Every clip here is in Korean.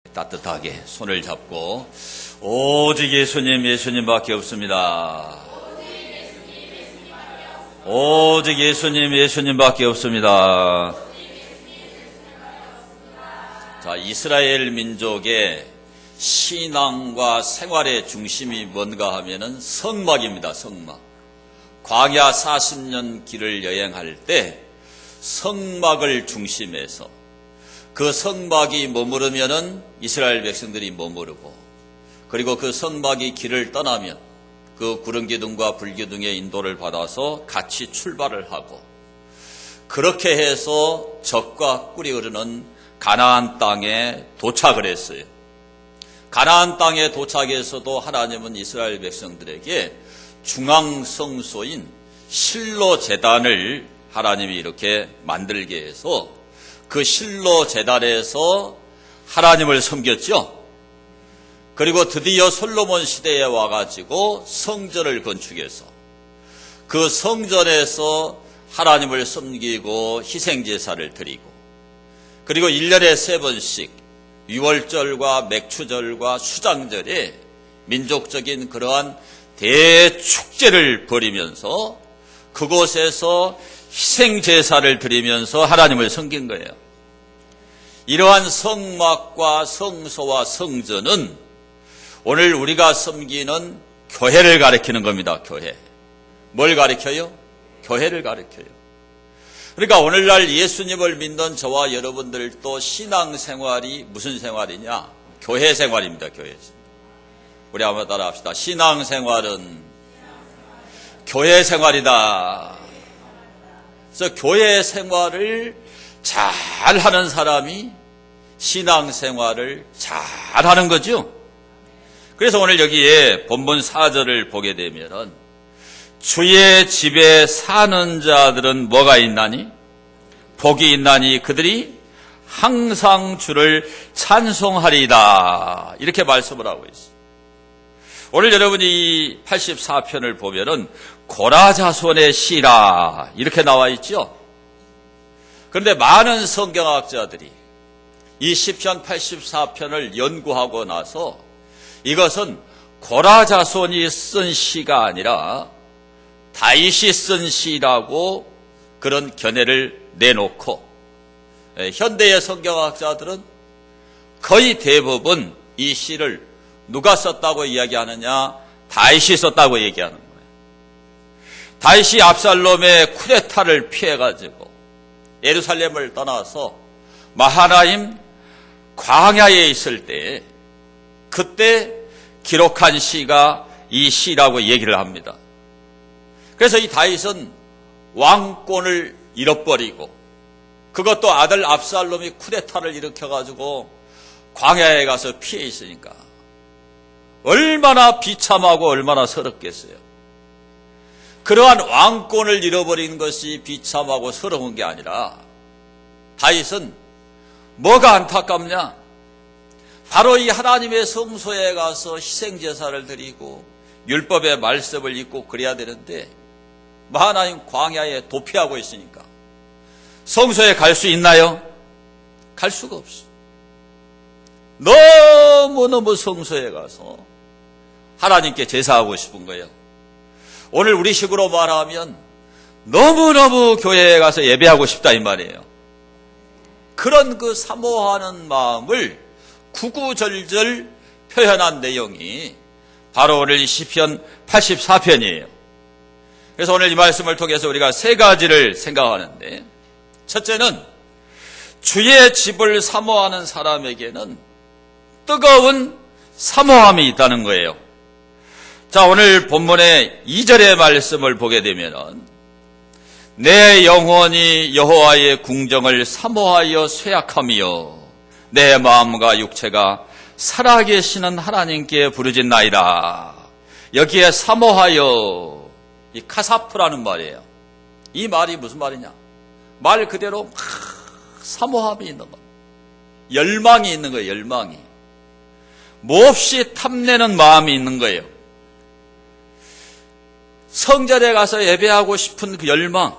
따뜻하게 손을 잡고 오직 예수님, 예수님밖에 없습니다. 오직 예수님, 예수님밖에 없습니다. 자, 이스라엘 민족의 신앙과 생활의 중심이 뭔가 하면은 성막입니다. 성막. 광야 40년 길을 여행할 때 성막을 중심해서 그 성막이 머무르면은 이스라엘 백성들이 머무르고, 그리고 그 성막이 길을 떠나면 그 구름기둥과 불기둥의 인도를 받아서 같이 출발을 하고, 그렇게 해서 젖과 꿀이 흐르는 가나안 땅에 도착을 했어요. 가나안 땅에 도착해서도 하나님은 이스라엘 백성들에게 중앙 성소인 실로 제단을 하나님이 이렇게 만들게 해서 그 실로 제단에서 하나님을 섬겼죠. 그리고 드디어 솔로몬 시대에 와가지고 성전을 건축해서 그 성전에서 하나님을 섬기고 희생제사를 드리고, 그리고 1년에 3번씩 유월절과 맥추절과 수장절에 민족적인 그러한 대축제를 벌이면서 그곳에서 희생제사를 드리면서 하나님을 섬긴 거예요. 이러한 성막과 성소와 성전은 오늘 우리가 섬기는 교회를 가리키는 겁니다. 교회. 뭘 가리켜요? 교회를 가리켜요. 그러니까 오늘날 예수님을 믿는 저와 여러분들도 신앙생활이 무슨 생활이냐? 교회 생활입니다. 교회. 우리 한번 따라 합시다. 신앙생활은 교회 생활이다. 그래서 교회 생활을 잘하는 사람이 신앙생활을 잘하는 거죠. 그래서 오늘 여기에 본문 4절을 보게 되면은 주의 집에 사는 자들은 뭐가 있나니? 복이 있나니 그들이 항상 주를 찬송하리이다. 이렇게 말씀을 하고 있어요. 오늘 여러분이 이 84편을 보면은 고라자손의 시라 이렇게 나와 있죠. 그런데 많은 성경학자들이 이 시편 84편을 연구하고 나서 이것은 고라자손이 쓴 시가 아니라 다윗이 쓴 시라고 그런 견해를 내놓고, 현대의 성경학자들은 거의 대부분 이 시를 누가 썼다고 이야기하느냐? 다윗이 썼다고 얘기하는 거예요. 다윗이 압살롬의 쿠데타를 피해가지고 예루살렘을 떠나서 마하나임 광야에 있을 때 그때 기록한 시가 이 시라고 얘기를 합니다. 그래서 이 다윗은 왕권을 잃어버리고, 그것도 아들 압살롬이 쿠데타를 일으켜가지고 광야에 가서 피해 있으니까 얼마나 비참하고 얼마나 서럽겠어요. 그러한 왕권을 잃어버린 것이 비참하고 서러운 게 아니라 다윗은 뭐가 안타깝냐? 바로 이 하나님의 성소에 가서 희생제사를 드리고 율법의 말씀을 읽고 그래야 되는데 하나님 광야에 도피하고 있으니까 성소에 갈 수 있나요? 갈 수가 없어. 너무너무 성소에 가서 하나님께 제사하고 싶은 거예요. 오늘 우리식으로 말하면 너무너무 교회에 가서 예배하고 싶다 이 말이에요. 그런 그 사모하는 마음을 구구절절 표현한 내용이 바로 오늘 이 시편 84편이에요. 그래서 오늘 이 말씀을 통해서 우리가 3가지를 생각하는데, 첫째는 주의 집을 사모하는 사람에게는 뜨거운 사모함이 있다는 거예요. 자, 오늘 본문의 2절의 말씀을 보게 되면 내 영혼이 여호와의 궁정을 사모하여 쇠약하며 내 마음과 육체가 살아계시는 하나님께 부르짖나이다. 여기에 사모하여, 이 카사프라는 말이에요. 이 말이 무슨 말이냐? 말 그대로 막 사모함이 있는 것, 열망이 있는 거예요. 열망이 몹시 탐내는 마음이 있는 거예요. 성전에 가서 예배하고 싶은 그 열망,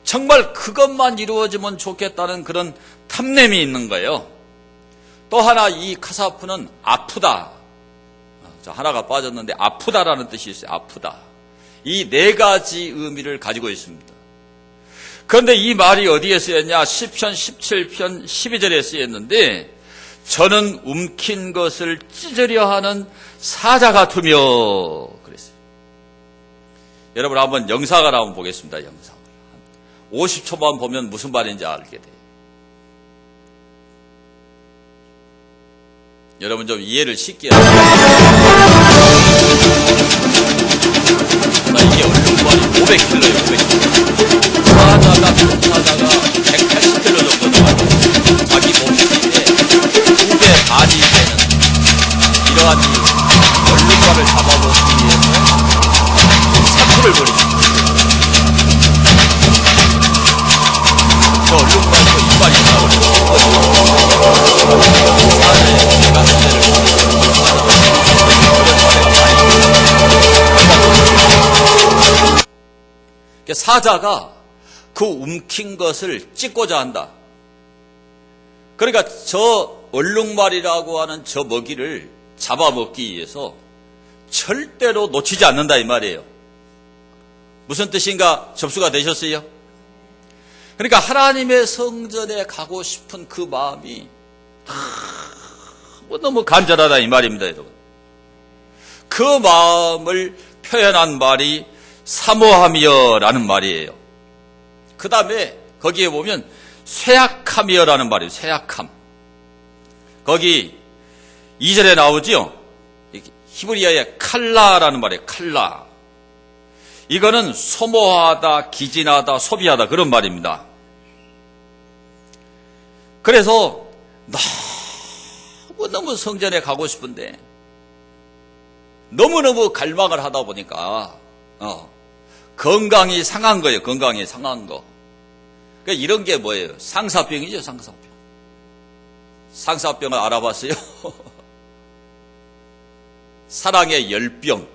정말 그것만 이루어지면 좋겠다는 그런 탐냄이 있는 거예요. 또 하나 이 카사프는 아프다. 자, 하나가 빠졌는데 아프다라는 뜻이 있어요. 아프다. 이 네 가지 의미를 가지고 있습니다. 그런데 이 말이 어디에 쓰였냐? 시편 17편 12절에 쓰였는데 저는 움킨 것을 찢으려 하는 사자 같으며 그랬어요. 여러분 한번 영상을 한번 보겠습니다. 영상. 50초만 보면 무슨 말인지 알게 돼요. 여러분 좀 이해를 쉽게 하세요. 이게 얼룩말이 500kg예요. 500kg. 사자가 180kg 정도 나와요. 자기 몸무게의 2배 반이 되는 이러한 얼룩말을 잡아먹기 위해서 사투를 벌입니다. 저 얼룩말도 이빨이 나오고 사자의 내가 문제를 사자가 그 움킨 것을 찢고자 한다. 그러니까 저 얼룩말이라고 하는 저 먹이를 잡아먹기 위해서 절대로 놓치지 않는다 이 말이에요. 무슨 뜻인가 접수가 되셨어요? 그러니까 하나님의 성전에 가고 싶은 그 마음이 너무 간절하다 이 말입니다, 여러분. 그 마음을 표현한 말이 사모하며라는 말이에요. 그 다음에 거기에 보면 쇠약하며라는 말이에요. 쇠약함. 거기 2절에 나오죠. 히브리어의 칼라라는 말이에요. 칼라. 이거는 소모하다, 기진하다, 소비하다 그런 말입니다. 그래서 너무 성전에 가고 싶은데 너무너무 갈망을 하다 보니까 건강이 상한 거예요. 건강이 상한 거. 그러니까 이런 게 뭐예요? 상사병이죠. 상사병. 상사병을 알아봤어요? 사랑의 열병.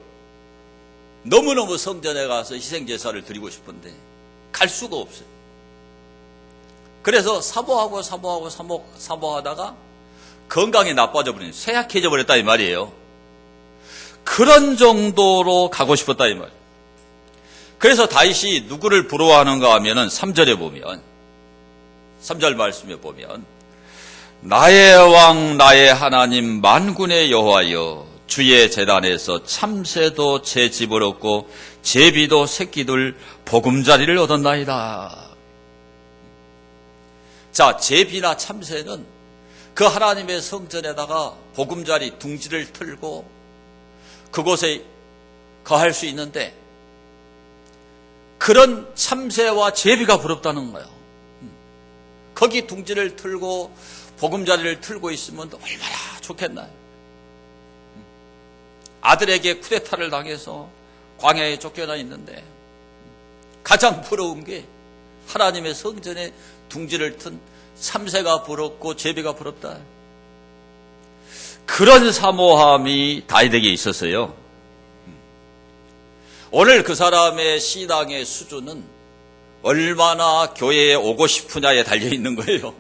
너무너무 성전에 가서 희생제사를 드리고 싶은데 갈 수가 없어요. 그래서 사모하다가 건강이 나빠져 버리는, 쇠약해져 버렸다 이 말이에요. 그런 정도로 가고 싶었다 이 말이에요. 그래서 다윗이 누구를 부러워하는가 하면은 3절에 보면, 3절 말씀에 보면 나의 왕 나의 하나님 만군의 여호와여 주의 제단에서 참새도 제 집을 얻고 제비도 새끼들 보금자리를 얻었나이다. 자, 제비나 참새는 그 하나님의 성전에다가 보금자리 둥지를 틀고 그곳에 거할 수 있는데 그런 참새와 제비가 부럽다는 거예요. 거기 둥지를 틀고 보금자리를 틀고 있으면 얼마나 좋겠나요? 아들에게 쿠데타를 당해서 광야에 쫓겨나 있는데 가장 부러운 게 하나님의 성전에 둥지를 튼 참새가 부럽고 제비가 부럽다. 그런 사모함이 다윗에게 있었어요. 오늘 그 사람의 신앙의 수준은 얼마나 교회에 오고 싶으냐에 달려있는 거예요.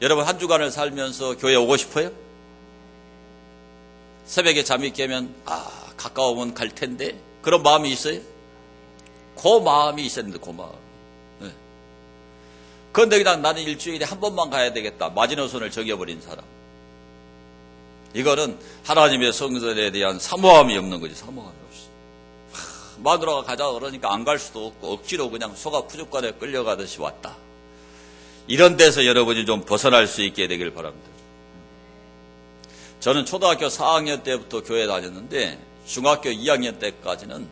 여러분 한 주간을 살면서 교회에 오고 싶어요? 새벽에 잠이 깨면 가까우면 갈 텐데 그런 마음이 있어요? 그 마음이 있었는데 그 마음. 네. 그런데 그냥 나는 일주일에 한 번만 가야 되겠다. 마지노선을 정해버린 사람. 이거는 하나님의 성전에 대한 사모함이 없는 거지. 사모함이 없어. 마누라가 가자 그러니까 안 갈 수도 없고 억지로 그냥 소가 푸죽간에 끌려가듯이 왔다. 이런 데서 여러분이 좀 벗어날 수 있게 되길 바랍니다. 저는 초등학교 4학년 때부터 교회 다녔는데 중학교 2학년 때까지는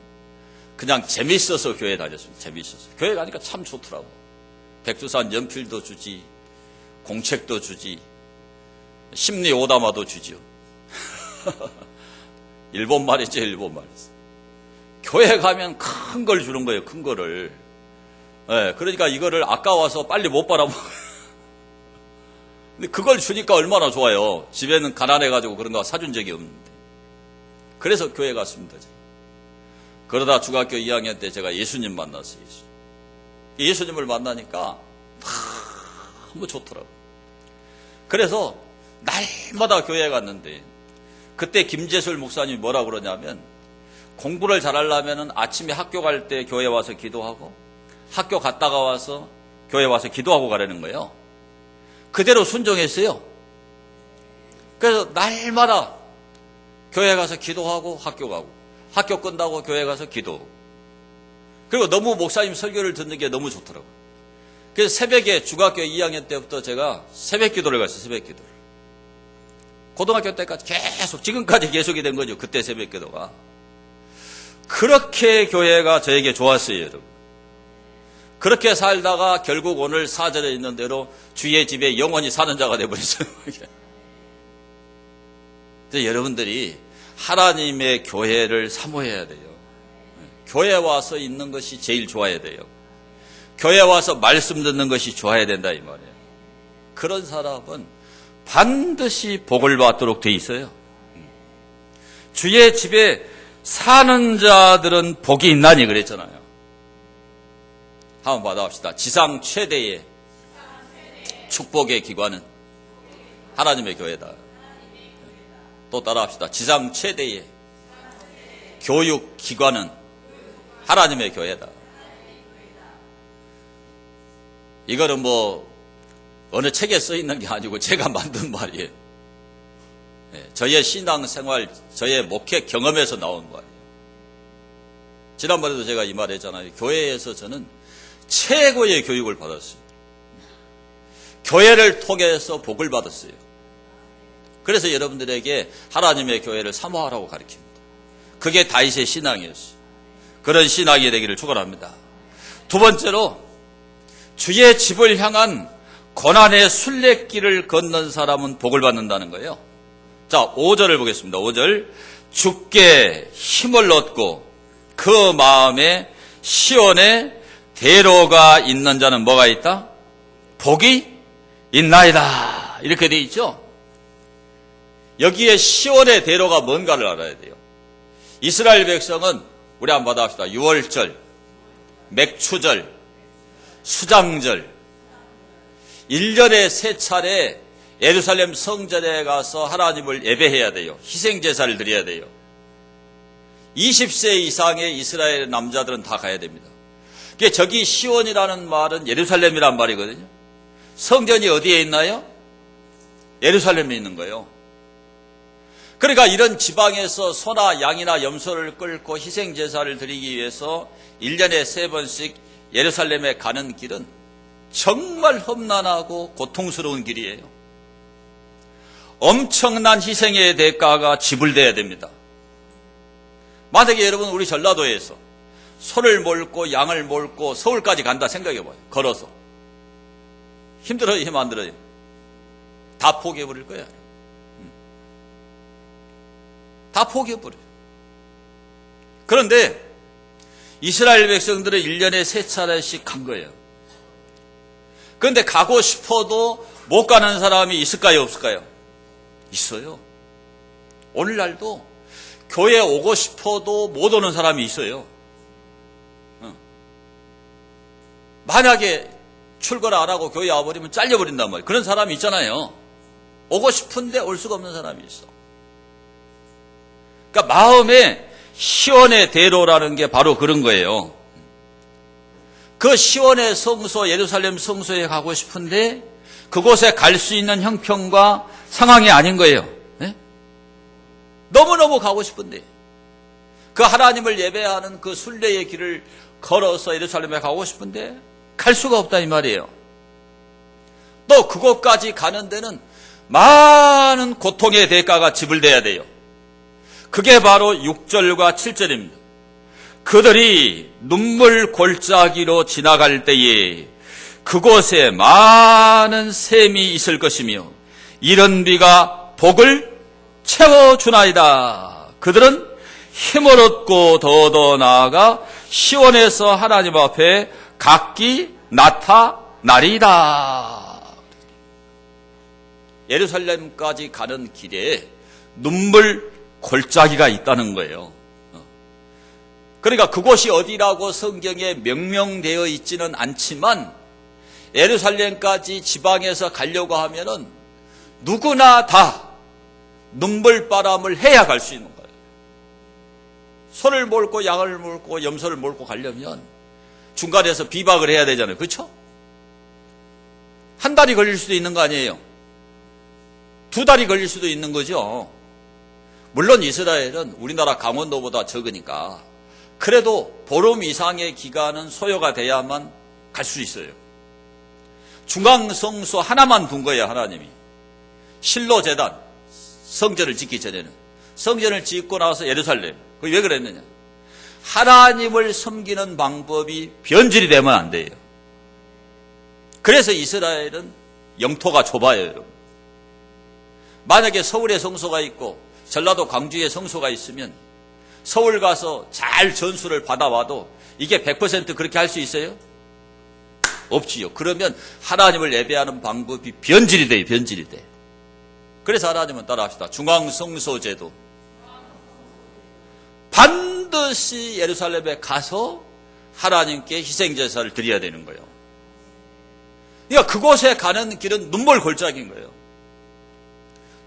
그냥 재밌어서 교회 다녔습니다. 재밌어서. 교회 가니까 참 좋더라고. 백두산 연필도 주지, 공책도 주지, 심리 오다마도 주지요. 일본 말이죠, 일본 말이죠. 교회 가면 큰 걸 주는 거예요, 큰 거를. 네, 그러니까 이거를 아까워서 빨리 못 빨아먹어요. 근데 그걸 주니까 얼마나 좋아요. 집에는 가난해가지고 그런 거 사준 적이 없는데. 그래서 교회 갔습니다. 그러다 중학교 2학년 때 제가 예수님 만났어요. 예수님을 만나니까 너무 좋더라고요. 그래서 날마다 교회에 갔는데 그때 김재술 목사님이 뭐라고 그러냐면 공부를 잘하려면 아침에 학교 갈 때 교회 와서 기도하고 학교 갔다가 와서 교회 와서 기도하고 가라는 거예요. 그대로 순종했어요. 그래서 날마다 교회 가서 기도하고 학교 가고 학교 끝나고 교회 가서 기도하고 그리고 너무 목사님 설교를 듣는 게 너무 좋더라고요. 그래서 새벽에 중학교 2학년 때부터 제가 새벽 기도를 갔어요. 새벽 기도를. 고등학교 때까지 계속 지금까지 계속이 된 거죠. 그때 새벽 기도가. 그렇게 교회가 저에게 좋았어요. 여러분. 그렇게 살다가 결국 오늘 4절에 있는 대로 주의 집에 영원히 사는 자가 되어버렸어요. 여러분들이 하나님의 교회를 사모해야 돼요. 교회 와서 있는 것이 제일 좋아야 돼요. 교회 와서 말씀 듣는 것이 좋아야 된다 이 말이에요. 그런 사람은 반드시 복을 받도록 돼 있어요. 주의 집에 사는 자들은 복이 있나니 그랬잖아요. 한번 받아봅시다. 지상 최대의 축복의 기관은 하나님의 교회다. 또 따라합시다. 지상 최대의 교육 기관은 하나님의 교회다. 이거는 어느 책에 써 있는 게 아니고 제가 만든 말이에요. 저의 신앙생활, 저의 목회 경험에서 나온 거예요. 지난번에도 제가 이 말 했잖아요. 교회에서 저는 최고의 교육을 받았어요. 교회를 통해서 복을 받았어요. 그래서 여러분들에게 하나님의 교회를 사모하라고 가르칩니다. 그게 다윗의 신앙이었어요. 그런 신앙이 되기를 축원합니다. 두 번째로 주의 집을 향한 고난의 순례길을 걷는 사람은 복을 받는다는 거예요. 자, 5절을 보겠습니다. 5절. 주께 힘을 얻고 그 마음에 시온의 대로가 있는 자는 뭐가 있다? 복이 있나이다. 이렇게 되어 있죠. 여기에 시온의 대로가 뭔가를 알아야 돼요. 이스라엘 백성은 우리 한번 받아봅시다. 유월절, 맥추절, 수장절 1년에 3차례 예루살렘 성전에 가서 하나님을 예배해야 돼요. 희생제사를 드려야 돼요. 20세 이상의 이스라엘 남자들은 다 가야 됩니다. 저기 시온이라는 말은 예루살렘이란 말이거든요. 성전이 어디에 있나요? 예루살렘에 있는 거예요. 그러니까 이런 지방에서 소나 양이나 염소를 끌고 희생제사를 드리기 위해서 1년에 3번씩 예루살렘에 가는 길은 정말 험난하고 고통스러운 길이에요. 엄청난 희생의 대가가 지불돼야 됩니다. 만약에 여러분 우리 전라도에서 소를 몰고 양을 몰고 서울까지 간다 생각해봐요. 걸어서. 힘들어요? 힘 안 들어요? 다 포기해버릴 거예요. 다 포기해버려요. 그런데 이스라엘 백성들은 1년에 3차례씩 간 거예요. 그런데 가고 싶어도 못 가는 사람이 있을까요? 없을까요? 있어요. 오늘날도 교회 오고 싶어도 못 오는 사람이 있어요. 만약에 출근 안 하고 교회 와버리면 잘려버린단 말이에요. 그런 사람이 있잖아요. 오고 싶은데 올 수가 없는 사람이 있어. 그러니까 마음에 시온의 대로라는 게 바로 그런 거예요. 그 시온의 성소, 예루살렘 성소에 가고 싶은데 그곳에 갈 수 있는 형편과 상황이 아닌 거예요. 네? 너무너무 가고 싶은데 그 하나님을 예배하는 그 순례의 길을 걸어서 예루살렘에 가고 싶은데 갈 수가 없다 이 말이에요. 또 그곳까지 가는 데는 많은 고통의 대가가 지불돼야 돼요. 그게 바로 6절과 7절입니다. 그들이 눈물 골짜기로 지나갈 때에 그곳에 많은 샘이 있을 것이며 이런 비가 복을 채워주나이다. 그들은 힘을 얻고 더더 나아가 시온에서 하나님 앞에 각기 나타나리이다. 예루살렘까지 가는 길에 눈물 골짜기가 있다는 거예요. 그러니까 그곳이 어디라고 성경에 명명되어 있지는 않지만 예루살렘까지 지방에서 가려고 하면은 누구나 다 눈물바람을 해야 갈 수 있는 거예요. 소를 몰고 양을 몰고 염소를 몰고 가려면 중간에서 비박을 해야 되잖아요. 그렇죠? 한 달이 걸릴 수도 있는 거 아니에요. 2달이 걸릴 수도 있는 거죠. 물론 이스라엘은 우리나라 강원도보다 적으니까 그래도 보름 이상의 기간은 소요가 돼야만 갈 수 있어요. 중앙성소 하나만 둔 거예요, 하나님이. 실로 제단, 성전을 짓기 전에는. 성전을 짓고 나서 예루살렘. 그게 왜 그랬느냐? 하나님을 섬기는 방법이 변질이 되면 안 돼요. 그래서 이스라엘은 영토가 좁아요, 여러분. 만약에 서울에 성소가 있고 전라도 광주에 성소가 있으면 서울 가서 잘 전수를 받아와도 이게 100% 그렇게 할 수 있어요? 없지요. 그러면 하나님을 예배하는 방법이 변질이 돼요. 변질이 돼. 그래서 하나님은 따라합시다. 중앙성소제도 반드시 예루살렘에 가서 하나님께 희생제사를 드려야 되는 거예요. 그러니까 그곳에 가는 길은 눈물 골짜기인 거예요.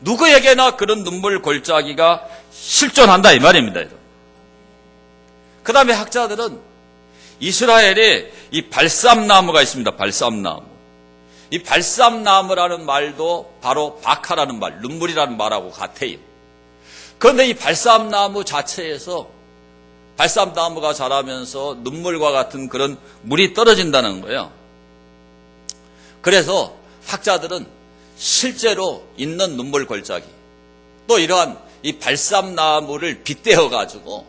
누구에게나 그런 눈물 골짜기가 실존한다 이 말입니다. 그 다음에 학자들은 이스라엘에 이 발삼나무가 있습니다. 발삼나무. 이 발삼나무라는 말도 바로 바카라는 말, 눈물이라는 말하고 같아요. 그런데 이 발삼나무 자체에서 발삼나무가 자라면서 눈물과 같은 그런 물이 떨어진다는 거예요. 그래서 학자들은 실제로 있는 눈물 골짜기, 또 이러한 이 발삼나무를 빗대어 가지고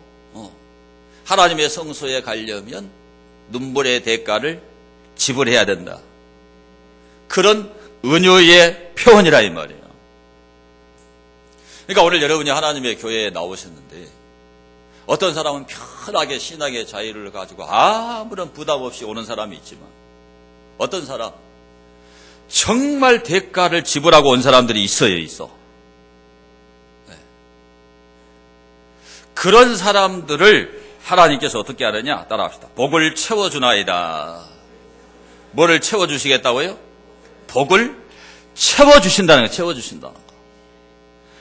하나님의 성소에 가려면 눈물의 대가를 지불해야 된다. 그런 은유의 표현이라 이 말이에요. 그러니까 오늘 여러분이 하나님의 교회에 나오셨는데 어떤 사람은 편하게 신앙의 자유를 가지고 아무런 부담 없이 오는 사람이 있지만 어떤 사람 정말 대가를 지불하고 온 사람들이 있어요. 네. 그런 사람들을 하나님께서 어떻게 하느냐? 따라합시다. 복을 채워주나이다. 뭐를 채워주시겠다고요? 복을 채워주신다는 거예요. 채워주신다는 거.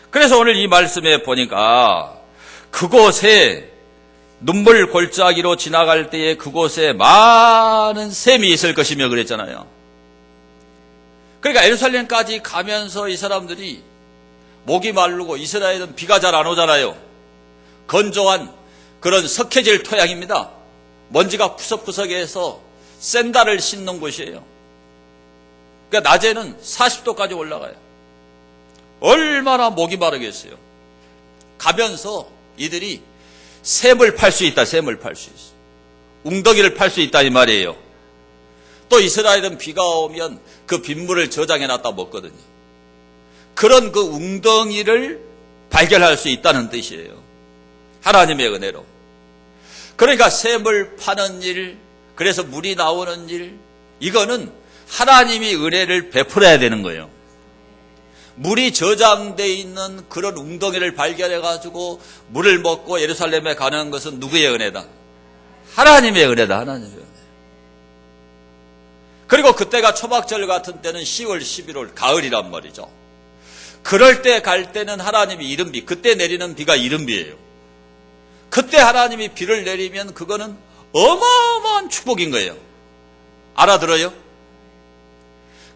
그래서 오늘 이 말씀에 보니까 그곳에 눈물 골짜기로 지나갈 때에 그곳에 많은 샘이 있을 것이며 그랬잖아요. 그러니까 예루살렘까지 가면서 이 사람들이 목이 마르고 이스라엘은 비가 잘 안 오잖아요. 건조한 그런 석회질 토양입니다. 먼지가 푸석푸석해서 샌달을 신는 곳이에요. 그러니까 낮에는 40도까지 올라가요. 얼마나 목이 마르겠어요. 가면서 이들이 샘을 팔 수 있다. 샘을 팔 수 있어. 웅덩이를 팔 수 있다 이 말이에요. 또 이스라엘은 비가 오면 그 빗물을 저장해 놨다 먹거든요. 그런 그 웅덩이를 발견할 수 있다는 뜻이에요. 하나님의 은혜로. 그러니까 샘을 파는 일, 그래서 물이 나오는 일, 이거는 하나님이 은혜를 베풀어야 되는 거예요. 물이 저장되어 있는 그런 웅덩이를 발견해가지고 물을 먹고 예루살렘에 가는 것은 누구의 은혜다? 하나님의 은혜다. 하나님의 은혜. 그리고 그때가 초막절 같은 때는 10월, 11월, 가을이란 말이죠. 그럴 때 갈 때는 하나님이 이른비, 그때 내리는 비가 이른비예요. 그때 하나님이 비를 내리면 그거는 어마어마한 축복인 거예요. 알아들어요?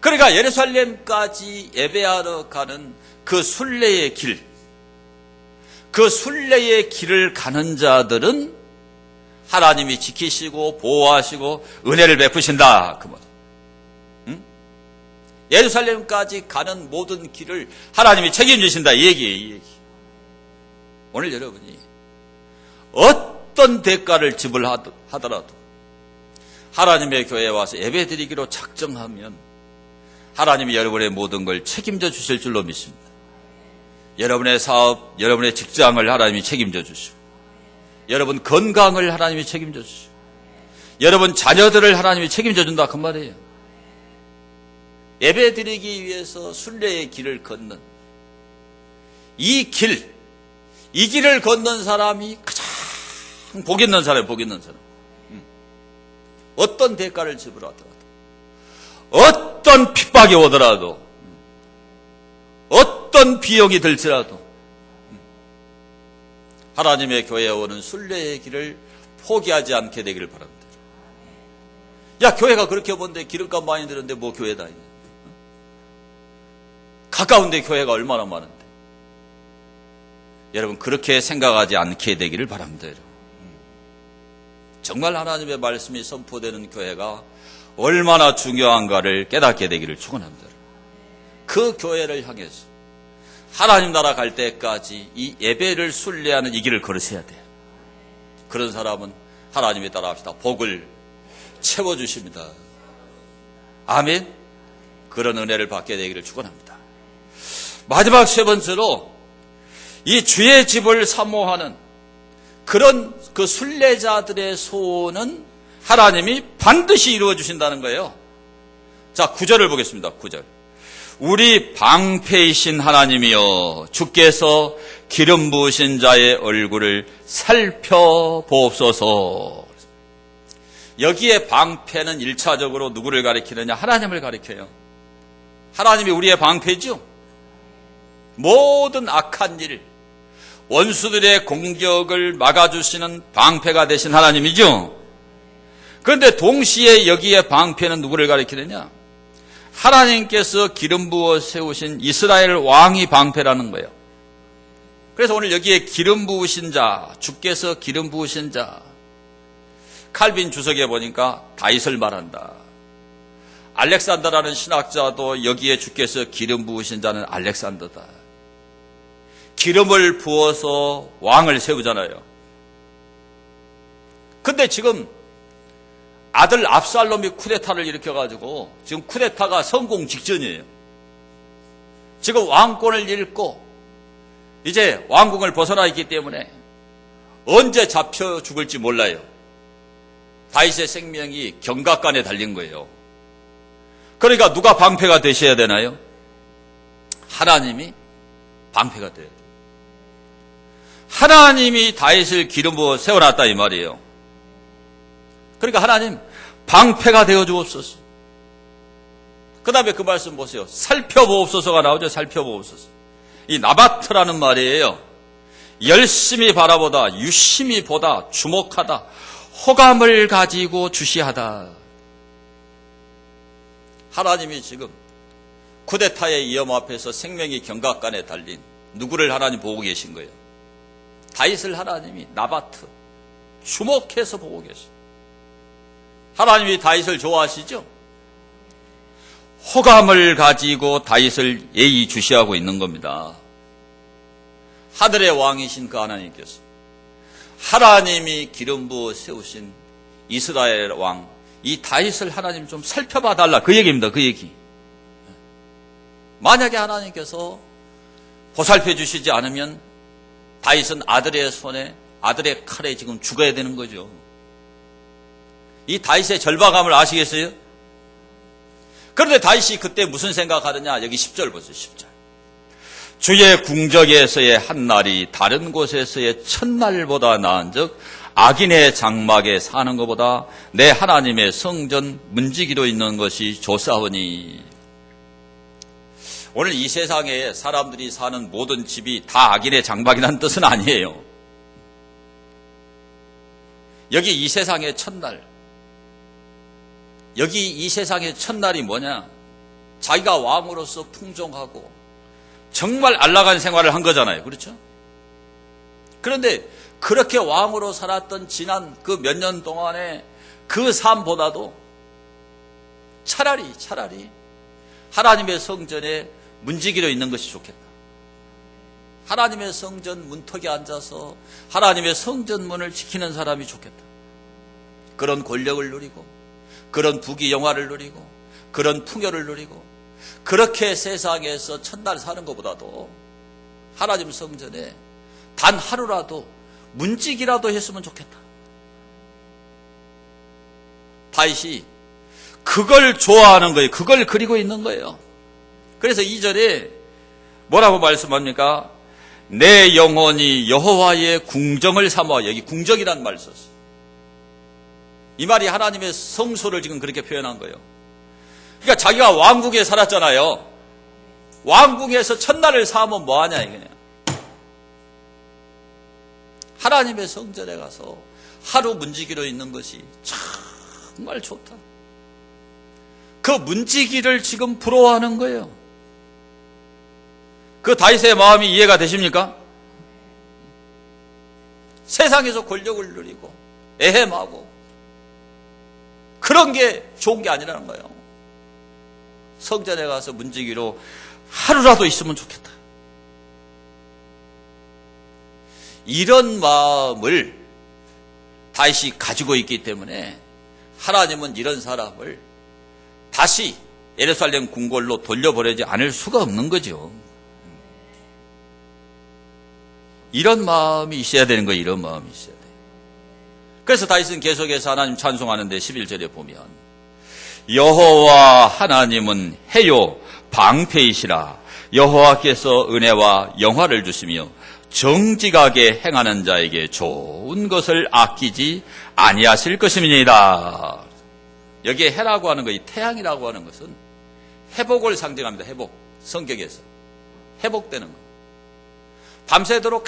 그러니까 예루살렘까지 예배하러 가는 그 순례의 길, 그 순례의 길을 가는 자들은 하나님이 지키시고 보호하시고 은혜를 베푸신다. 그 말. 예루살렘까지 가는 모든 길을 하나님이 책임지신다. 이 얘기예요. 이 얘기. 오늘 여러분이 어떤 대가를 지불하더라도 하나님의 교회에 와서 예배드리기로 작정하면 하나님이 여러분의 모든 걸 책임져 주실 줄로 믿습니다. 여러분의 사업, 여러분의 직장을 하나님이 책임져 주시고, 여러분 건강을 하나님이 책임져 주시고, 여러분 자녀들을 하나님이 책임져 준다 그 말이에요. 예배드리기 위해서 순례의 길을 걷는 이 길을 걷는 사람이 가장 복 있는 사람이에요. 복 있는 사람. 어떤 대가를 지불하더라도, 어떤 핍박이 오더라도, 어떤 비용이 들지라도 하나님의 교회에 오는 순례의 길을 포기하지 않게 되기를 바랍니다. 야, 교회가 그렇게 먼데 기름값 많이 드는데 뭐 교회 다니냐. 가까운데 교회가 얼마나 많은데. 여러분, 그렇게 생각하지 않게 되기를 바랍니다. 여러분. 정말 하나님의 말씀이 선포되는 교회가 얼마나 중요한가를 깨닫게 되기를 축원합니다. 그 교회를 향해서 하나님 나라 갈 때까지 이 예배를 순례하는 이 길을 걸으셔야 돼요. 그런 사람은 하나님에 따라합시다. 복을 채워주십니다. 아멘. 그런 은혜를 받게 되기를 축원합니다. 마지막 세 번째로 이 주의 집을 사모하는 그런 그 순례자들의 소원은 하나님이 반드시 이루어 주신다는 거예요. 자, 9절을 보겠습니다. 9절. 우리 방패이신 하나님이여 주께서 기름 부으신 자의 얼굴을 살펴보옵소서. 여기에 방패는 1차적으로 누구를 가리키느냐? 하나님을 가리켜요. 하나님이 우리의 방패죠. 모든 악한 일, 원수들의 공격을 막아주시는 방패가 되신 하나님이죠. 그런데 동시에 여기에 방패는 누구를 가리키느냐? 하나님께서 기름 부어 세우신 이스라엘 왕이 방패라는 거예요. 그래서 오늘 여기에 기름 부으신 자, 주께서 기름 부으신 자, 칼빈 주석에 보니까 다윗을 말한다. 알렉산더라는 신학자도 여기에 주께서 기름 부으신 자는 알렉산더다. 기름을 부어서 왕을 세우잖아요. 근데 지금 아들 압살롬이 쿠데타를 일으켜가지고 지금 쿠데타가 성공 직전이에요. 지금 왕권을 잃고 이제 왕궁을 벗어나 있기 때문에 언제 잡혀 죽을지 몰라요. 다윗의 생명이 경각간에 달린 거예요. 그러니까 누가 방패가 되셔야 되나요? 하나님이 방패가 돼요. 하나님이 다윗을 기름 부어 세워놨다 이 말이에요. 그러니까 하나님 방패가 되어 주옵소서. 그 다음에 그 말씀 보세요. 살펴보옵소서가 나오죠. 살펴보옵소서. 이 나바트라는 말이에요. 열심히 바라보다, 유심히 보다, 주목하다, 호감을 가지고 주시하다. 하나님이 지금 쿠데타의 위험 앞에서 생명이 경각간에 달린 누구를 하나님 보고 계신 거예요? 다윗을 하나님이 나바트 주목해서 보고 계세요. 하나님이 다윗을 좋아하시죠? 호감을 가지고 다윗을 예의주시하고 있는 겁니다. 하늘의 왕이신 그 하나님께서 하나님이 기름 부어 세우신 이스라엘 왕, 이 다윗을 하나님 좀 살펴봐 달라. 그 얘기입니다. 그 얘기. 만약에 하나님께서 보살펴 주시지 않으면 다윗은 아들의 손에, 아들의 칼에 지금 죽어야 되는 거죠. 이 다윗의 절박함을 아시겠어요? 그런데 다윗이 그때 무슨 생각하느냐? 여기 10절 보세요. 10절. 주의 궁정에서의 한 날이 다른 곳에서의 첫날보다 나은즉 악인의 장막에 사는 것보다 내 하나님의 성전 문지기로 있는 것이 좋사오니. 오늘 이 세상에 사람들이 사는 모든 집이 다 악인의 장막이라는 뜻은 아니에요. 여기 이 세상의 첫날, 여기 이 세상의 첫날이 뭐냐? 자기가 왕으로서 풍종하고 정말 안락한 생활을 한 거잖아요. 그렇죠? 그런데 그렇게 왕으로 살았던 지난 그 몇 년 동안의 그 삶보다도 차라리 하나님의 성전에 문지기로 있는 것이 좋겠다. 하나님의 성전 문턱에 앉아서 하나님의 성전 문을 지키는 사람이 좋겠다. 그런 권력을 누리고 그런 부귀 영화를 누리고 그런 풍요를 누리고 그렇게 세상에서 첫날 사는 것보다도 하나님 성전에 단 하루라도 문지기라도 했으면 좋겠다. 다윗이 그걸 좋아하는 거예요. 그걸 그리고 있는 거예요. 그래서 2절에 뭐라고 말씀합니까? 내 영혼이 여호와의 궁정을 삼아. 여기 궁정이란 말 썼어요. 이 말이 하나님의 성소를 지금 그렇게 표현한 거예요. 그러니까 자기가 왕국에 살았잖아요. 왕궁에서 첫날을 사면 뭐하냐 이거냐. 하나님의 성전에 가서 하루 문지기로 있는 것이 정말 좋다. 그 문지기를 지금 부러워하는 거예요. 그 다윗의 마음이 이해가 되십니까? 세상에서 권력을 누리고 애헴하고 그런 게 좋은 게 아니라는 거예요. 성전에 가서 문지기로 하루라도 있으면 좋겠다. 이런 마음을 다윗이 가지고 있기 때문에 하나님은 이런 사람을 다시 예루살렘 궁궐로 돌려보내지 않을 수가 없는 거죠. 이런 마음이 있어야 되는 거예요. 이런 마음이 있어야 돼요. 그래서 다윗은 계속해서 하나님 찬송하는데 11절에 보면 여호와 하나님은 해요 방패이시라. 여호와께서 은혜와 영화를 주시며 정직하게 행하는 자에게 좋은 것을 아끼지 아니하실 것입니다. 여기에 해라고 하는 거, 이 태양이라고 하는 것은 회복을 상징합니다. 회복. 성격에서 회복되는 거. 밤새도록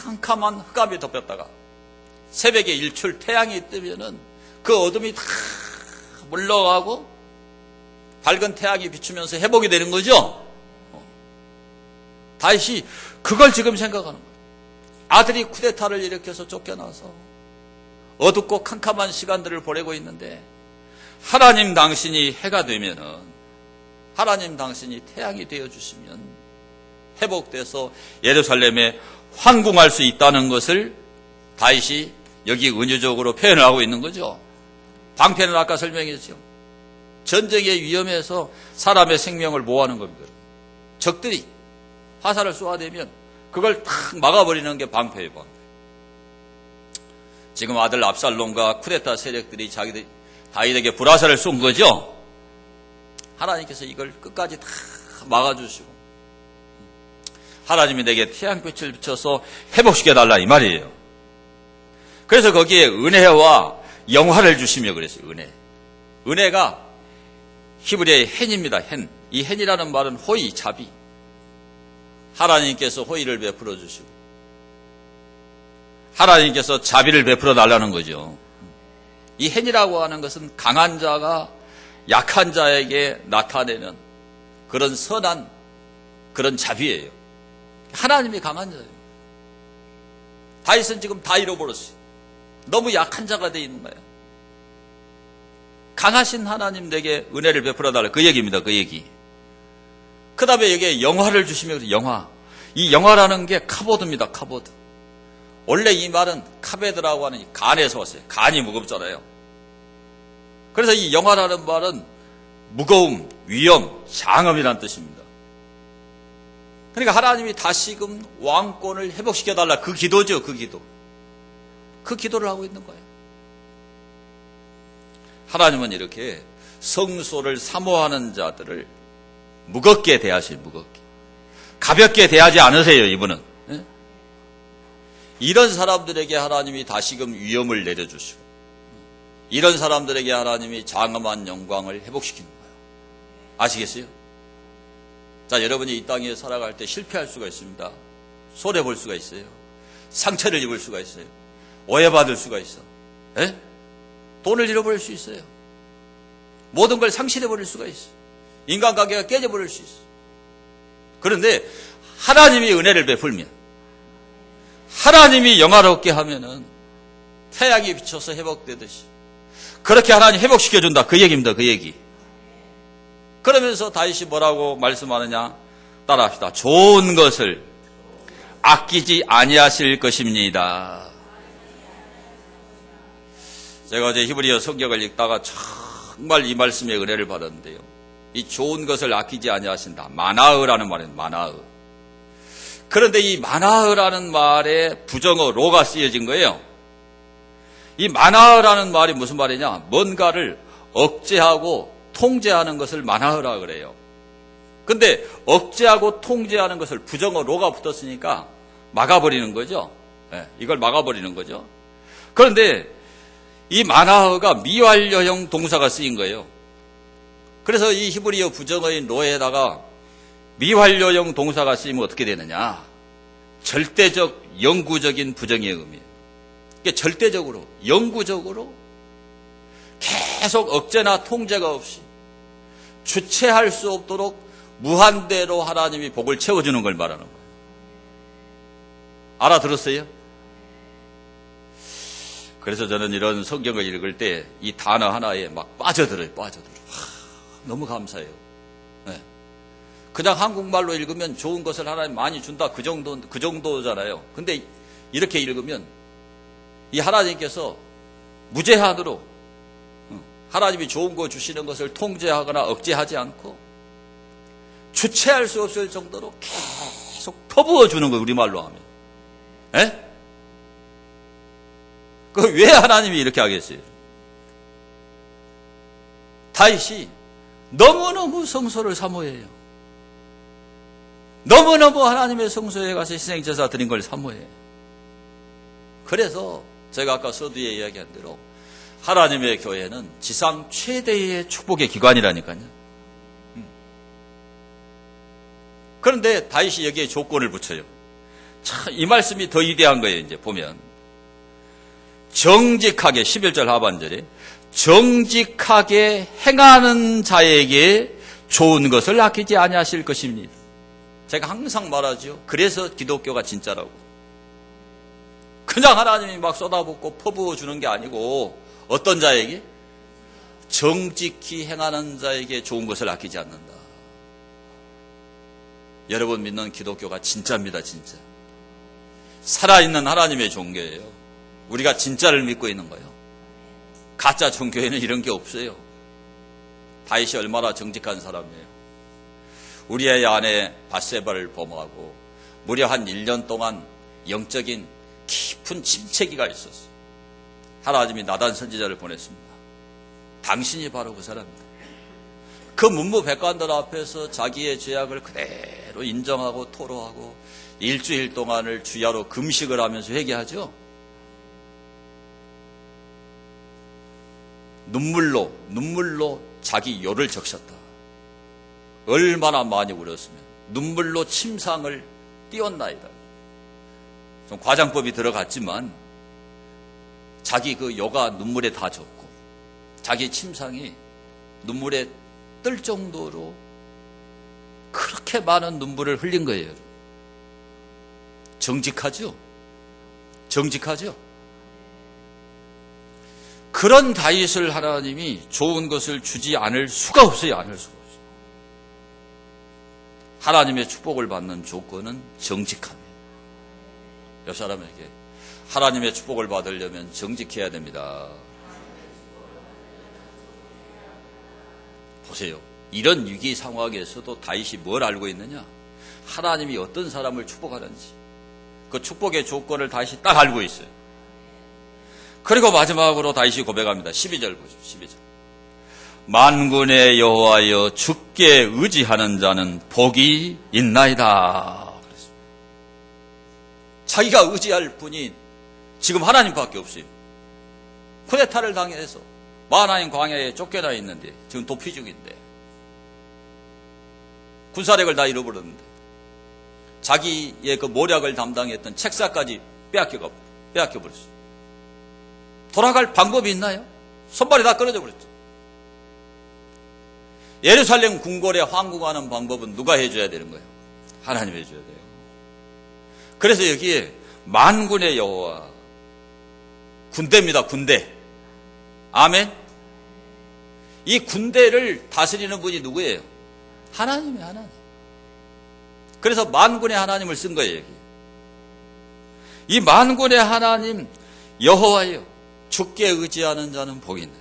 캄캄한 흑암이 덮였다가 새벽에 일출 태양이 뜨면은 그 어둠이 다 물러가고 밝은 태양이 비추면서 회복이 되는 거죠. 다윗이 그걸 지금 생각하는 거예요. 아들이 쿠데타를 일으켜서 쫓겨나서 어둡고 캄캄한 시간들을 보내고 있는데 하나님 당신이 해가 되면은 하나님 당신이 태양이 되어주시면 회복돼서 예루살렘에 환궁할 수 있다는 것을 다윗이 여기 은유적으로 표현을 하고 있는 거죠. 방패는 아까 설명했죠. 전쟁의 위험에서 사람의 생명을 보호하는 겁니다. 적들이 화살을 쏘아대면 그걸 탁 막아버리는 게 방패예요. 방패. 지금 아들 압살롬과 쿠데타 세력들이 자기들 다윗에게 불화살을 쏜 거죠. 하나님께서 이걸 끝까지 다 막아주시고 하나님이 내게 태양빛을 비춰서 회복시켜달라 이 말이에요. 그래서 거기에 은혜와 영화를 주시며 그랬어요. 은혜가 히브리어의 hen입니다. hen. 이 hen이라는 말은 호의, 자비. 하나님께서 호의를 베풀어 주시고 하나님께서 자비를 베풀어 달라는 거죠. 이 hen이라고 하는 것은 강한 자가 약한 자에게 나타내는 그런 선한 그런 자비예요. 하나님이 강한 자예요. 다윗은 지금 다 잃어버렸어요. 너무 약한 자가 되어 있는 거예요. 강하신 하나님 내게 은혜를 베풀어 달라 그 얘기입니다. 그 얘기. 그 다음에 여기에 영화를 주시면 영화. 이 영화라는 게 카보드입니다. 카보드. 원래 이 말은 카베드라고 하는 간에서 왔어요. 간이 무겁잖아요. 그래서 이 영화라는 말은 무거움, 위험, 장엄이라는 뜻입니다. 그러니까 하나님이 다시금 왕권을 회복시켜달라 그 기도죠. 그 기도. 그 기도를 하고 있는 거예요. 하나님은 이렇게 성소를 사모하는 자들을 무겁게 대하세요. 무겁게. 가볍게 대하지 않으세요. 이분은. 네? 이런 사람들에게 하나님이 다시금 위엄을 내려주시고 이런 사람들에게 하나님이 장엄한 영광을 회복시키는 거예요. 아시겠어요? 자, 여러분이 이 땅에 살아갈 때 실패할 수가 있습니다. 손해볼 수가 있어요. 상처를 입을 수가 있어요. 오해받을 수가 있어. 에? 돈을 잃어버릴 수 있어요. 모든 걸 상실해버릴 수가 있어. 인간관계가 깨져버릴 수 있어. 그런데 하나님이 은혜를 베풀면 하나님이 영화롭게 하면은 태양이 비쳐서 회복되듯이 그렇게 하나님 회복시켜준다. 그 얘기입니다. 그 얘기. 그러면서 다윗이 뭐라고 말씀하느냐? 따라합시다. 좋은 것을 아끼지 아니하실 것입니다. 제가 어제 히브리어 성경을 읽다가 정말 이 말씀에 은혜를 받았는데요. 이 좋은 것을 아끼지 아니하신다. 마나흐라는 말은 마나흐. 그런데 이 마나흐라는 말에 부정어 로가 쓰여진 거예요. 이 마나흐라는 말이 무슨 말이냐? 뭔가를 억제하고 통제하는 것을 마나흐라 그래요. 근데 억제하고 통제하는 것을 부정어 로가 붙었으니까 막아버리는 거죠. 네, 이걸 막아버리는 거죠. 그런데 이 마나흐가 미완료형 동사가 쓰인 거예요. 그래서 이 히브리어 부정어인 로에다가 미완료형 동사가 쓰이면 어떻게 되느냐? 절대적, 영구적인 부정의 의미예요. 그러니까 절대적으로, 영구적으로 계속 억제나 통제가 없이 주체할 수 없도록 무한대로 하나님이 복을 채워주는 걸 말하는 거예요. 알아들었어요? 그래서 저는 이런 성경을 읽을 때 이 단어 하나에 막 빠져들어요. 너무 감사해요. 네. 그냥 한국말로 읽으면 좋은 것을 하나님 많이 준다. 그 정도잖아요. 근데 이렇게 읽으면 이 하나님께서 무제한으로 하나님이 좋은 거 주시는 것을 통제하거나 억제하지 않고 주체할 수 없을 정도로 계속 퍼부어 주는 거예요. 우리말로 하면. 예? 왜 하나님이 이렇게 하겠어요? 다윗이 너무너무 성소를 사모해요. 너무너무 하나님의 성소에 가서 희생제사 드린 걸 사모해요. 그래서 제가 아까 서두에 이야기한 대로 하나님의 교회는 지상 최대의 축복의 기관이라니까요. 그런데 다윗이 여기에 조건을 붙여요. 참, 이 말씀이 더 위대한 거예요. 이제 보면 정직하게 11절 하반절에 정직하게 행하는 자에게 좋은 것을 아끼지 아니하실 것입니다. 제가 항상 말하죠. 그래서 기독교가 진짜라고. 그냥 하나님이 막 쏟아붓고 퍼부어 주는 게 아니고 어떤 자에게? 정직히 행하는 자에게 좋은 것을 아끼지 않는다. 여러분 믿는 기독교가 진짜입니다. 진짜. 살아있는 하나님의 종교예요. 우리가 진짜를 믿고 있는 거예요. 가짜 종교에는 이런 게 없어요. 다윗이 얼마나 정직한 사람이에요. 우리의 아내 밧세바를 범하고 무려 한 1년 동안 영적인 깊은 침체기가 있었어요. 하나님이 나단 선지자를 보냈습니다. 당신이 바로 그 사람입니다. 그 문무백관들 앞에서 자기의 죄악을 그대로 인정하고 토로하고 일주일 동안을 주야로 금식을 하면서 회개하죠. 눈물로 자기 요를 적셨다. 얼마나 많이 울었으면 눈물로 침상을 띄웠나이다. 좀 과장법이 들어갔지만 자기 그 요가 눈물에 다 젖고 자기 침상이 눈물에 뜰 정도로 그렇게 많은 눈물을 흘린 거예요. 정직하죠? 정직하죠? 그런 다윗을 하나님이 좋은 것을 주지 않을 수가 없어요. 않을 수가 없어요. 하나님의 축복을 받는 조건은 정직함이에요. 옆 사람에게 하나님의 축복을 받으려면 정직해야 됩니다. 보세요. 이런 위기 상황에서도 다윗이 뭘 알고 있느냐? 하나님이 어떤 사람을 축복하는지 그 축복의 조건을 다윗이 딱 알고 있어요. 그리고 마지막으로 다윗이 고백합니다. 12절 보십시오. 12절. 만군의 여호와여 주께 의지하는 자는 복이 있나이다. 그랬습니다. 자기가 의지할 분이 지금 하나님밖에 없어요. 쿠데타를 당해서 마하나임 광야에 쫓겨나 있는데 지금 도피 중인데 군사력을 다 잃어버렸는데 자기의 그 모략을 담당했던 책사까지 빼앗겨버렸어요. 돌아갈 방법이 있나요? 손발이 다 끊어져 버렸죠. 예루살렘 궁궐에 황궁하는 방법은 누가 해줘야 되는 거예요? 하나님이 해줘야 돼요. 그래서 여기에 만군의 여호와, 군대입니다. 군대. 아멘. 이 군대를 다스리는 분이 누구예요? 하나님이에요. 하나님. 그래서 만군의 하나님을 쓴 거예요. 여기. 이 만군의 하나님 여호와예요. 주께 의지하는 자는 복이 있는.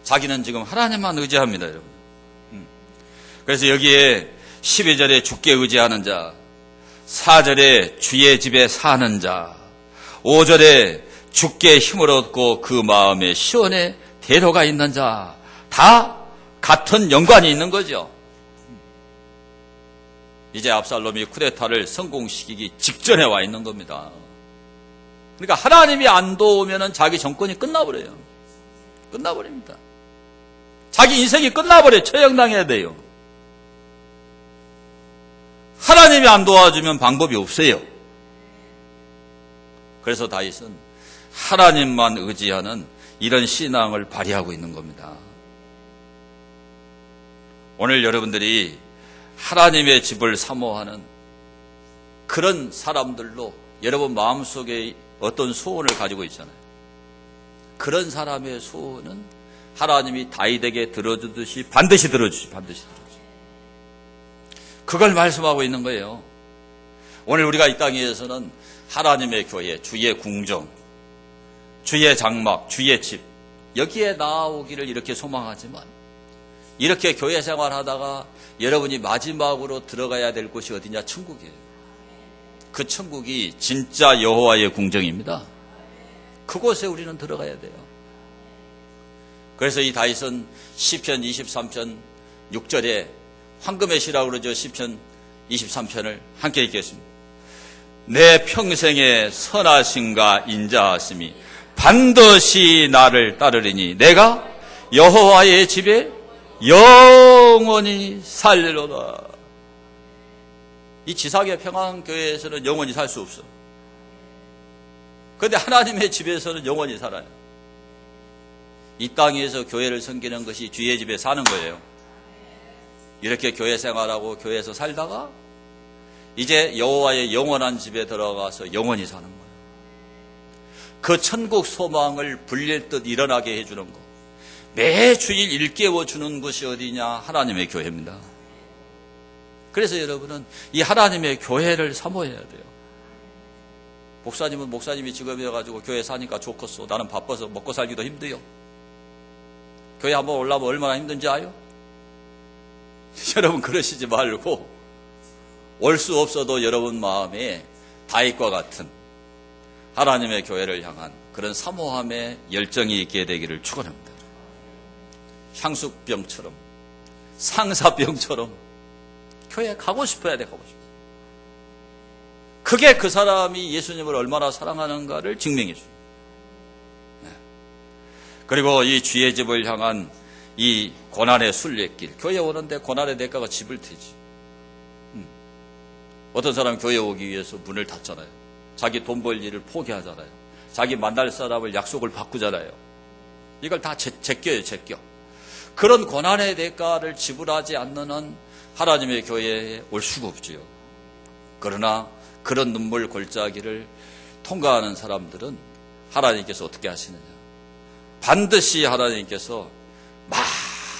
자기는 지금 하나님만 의지합니다, 여러분. 그래서 여기에 12절에 주께 의지하는 자, 4절에 주의 집에 사는 자, 5절에 주께 힘을 얻고 그 마음에 시온의 대로가 있는 자, 다 같은 연관이 있는 거죠. 이제 압살롬이 쿠데타를 성공시키기 직전에 와 있는 겁니다. 그러니까 하나님이 안 도우면 자기 정권이 끝나버려요. 끝나버립니다. 자기 인생이 끝나버려요. 처형당해야 돼요. 하나님이 안 도와주면 방법이 없어요. 그래서 다윗은 하나님만 의지하는 이런 신앙을 발휘하고 있는 겁니다. 오늘 여러분들이 하나님의 집을 사모하는 그런 사람들로 여러분 마음속에 어떤 소원을 가지고 있잖아요. 그런 사람의 소원은 하나님이 다윗에게 들어주듯이 반드시 들어주시. 그걸 말씀하고 있는 거예요. 오늘 우리가 이 땅에서는 하나님의 교회, 주의 궁정, 주의 장막, 주의 집, 여기에 나오기를 이렇게 소망하지만 이렇게 교회 생활하다가 여러분이 마지막으로 들어가야 될 곳이 어디냐? 천국이에요. 그 천국이 진짜 여호와의 궁정입니다. 그곳에 우리는 들어가야 돼요. 그래서 이 다윗은 시편 23편 6절에 황금의 시라고 그러죠. 시편 23편을 함께 읽겠습니다. 내 평생의 선하심과 인자하심이 반드시 나를 따르리니 내가 여호와의 집에 영원히 살리로다. 이 지상의 평안교회에서는 영원히 살 수 없어. 그런데 하나님의 집에서는 영원히 살아요. 이 땅에서 교회를 섬기는 것이 주의 집에 사는 거예요. 이렇게 교회 생활하고 교회에서 살다가 이제 여호와의 영원한 집에 들어가서 영원히 사는 거예요. 그 천국 소망을 불릴 듯 일어나게 해주는 것, 매주일 일깨워주는 것이 어디냐? 하나님의 교회입니다. 그래서 여러분은 이 하나님의 교회를 사모해야 돼요. 목사님은 목사님이 직업이어가지고 교회 사니까 좋겠어. 나는 바빠서 먹고 살기도 힘들요. 교회 한번 올라오면 얼마나 힘든지 아요? 여러분 그러시지 말고 올 수 없어도 여러분 마음에 다윗과 같은 하나님의 교회를 향한 그런 사모함의 열정이 있게 되기를 축원합니다. 향수병처럼 상사병처럼 교회에 가고 싶어야 돼. 가고 싶어. 그게 그 사람이 예수님을 얼마나 사랑하는가를 증명해 줍니다. 그리고 이 주의 집을 향한 이 고난의 순례길, 교회 오는데 고난의 대가가 집을 테지. 어떤 사람은 교회 오기 위해서 문을 닫잖아요. 자기 돈 벌 일을 포기하잖아요. 자기 만날 사람을 약속을 바꾸잖아요. 이걸 다 제껴요. 그런 고난의 대가를 지불하지 않는 한 하나님의 교회에 올 수가 없지요. 그러나 그런 눈물 골짜기를 통과하는 사람들은 하나님께서 어떻게 하시느냐? 반드시 하나님께서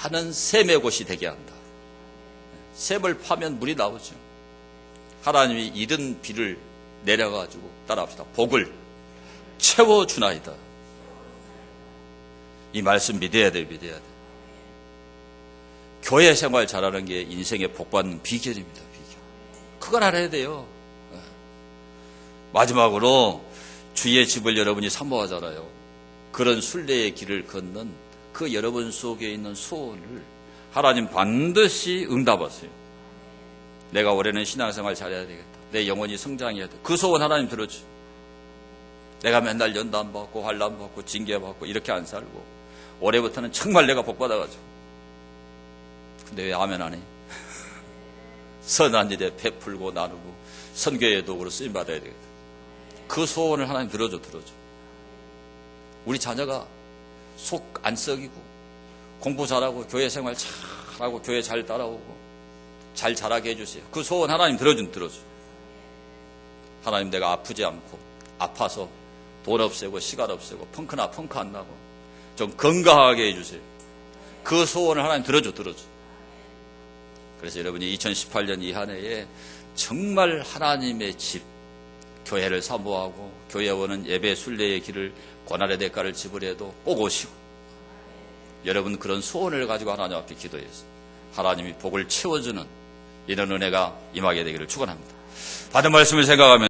많은 샘의 곳이 되게 한다. 샘을 파면 물이 나오죠. 하나님이 이른 비를 내려가지고 따라합시다. 복을 채워주나이다. 이 말씀 믿어야 돼요. 교회 생활 잘하는 게 인생의 복받는 비결입니다. 그걸 알아야 돼요. 마지막으로 주의 집을 여러분이 사모하잖아요. 그런 순례의 길을 걷는 그 여러분 속에 있는 소원을 하나님 반드시 응답하세요. 내가 올해는 신앙생활 잘해야 되겠다. 내 영혼이 성장해야 돼. 그 소원 하나님 들어줘. 내가 맨날 연단 받고 환난 받고 징계 받고 이렇게 안 살고 올해부터는 정말 내가 복 받아가지고. 근데 왜 아멘 안 해? 선한 일에 베풀고 나누고 선교의 도구로 쓰임 받아야 되겠다. 그 소원을 하나님 들어줘. 우리 자녀가 속 안 썩이고 공부 잘하고 교회 생활 잘하고 교회 잘 따라오고 잘 자라게 해주세요. 그 소원 하나님 들어줘. 하나님 내가 아프지 않고 아파서 돈 없애고 시간 없애고 펑크 안 나고 좀 건강하게 해주세요. 그 소원을 하나님 들어줘. 그래서 여러분이 2018년 이 한 해에 정말 하나님의 집, 교회를 사모하고 교회 오는 예배 순례의 길을 고난의 대가를 지불해도 꼭 오시고 여러분 그런 소원을 가지고 하나님 앞에 기도해서 하나님이 복을 채워주는 이런 은혜가 임하게 되기를 축원합니다. 받은 말씀을 생각하면